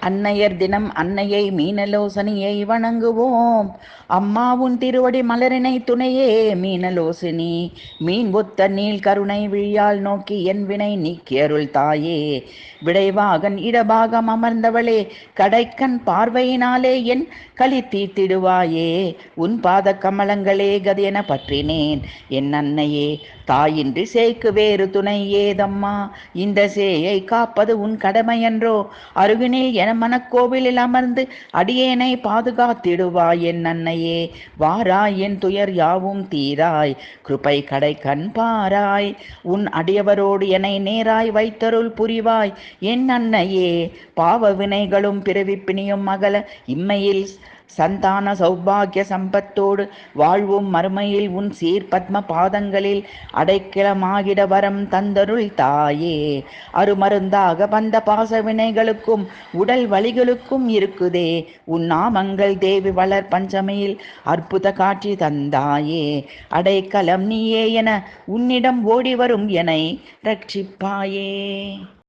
அன்னையர் தினம் அன்னையை மீனலோசனியை வணங்குவோம். அம்மா உன் திருவடி மலரினை துணையே மீனலோசினி. மீன் ஒத்த நீள் கருணை விழியால் நோக்கி என் வினை நீக்கியருள் தாயே. விடைவாகன் இடபாகம் அமர்ந்தவளே, கடைக்கண் பார்வையினாலே என் களி தீர்த்திடுவாயே. உன் பாத கமலங்களே கதென பற்றினேன் என் அன்னையே. தாயின்றி சேய்க்கு வேறு துணை ஏதம்மா, இந்த சேயை காப்பது உன் கடமையன்றோ. அருகினில் என மனக்கோவிலில் அமர்ந்து அடியேனை பாதுகாத்திடுவாய் என் அன்னையே. வாராய் என் துயர் யாவும் தீராய், கிருபை கடை கண் பாராய். உன் அடியவரோடு என்னை நேராய் வைத்தருள் புரிவாய் என் அன்னையே. பாவ வினைகளும் பிறவிப்பிணியும் அகல இம்மையில் சந்தான சௌபாகிய சம்பத்தோடு வாழ்வும் மறுமையில் உன் சீர் பத்ம பாதங்களில் அடைக்கலமாகிட வரம் தந்தருள் தாயே. அருமருந்தாக வந்த பாச வினைகளுக்கும் உடல் வலிகளுக்கும் இருக்குதே உன் நாமங்கள் தேவி வளர் பஞ்சமையில் அற்புத காட்சி தந்தாயே. அடைக்கலம் நீயே என உன்னிடம் ஓடி வரும் என்னை ரட்சிப்பாயே.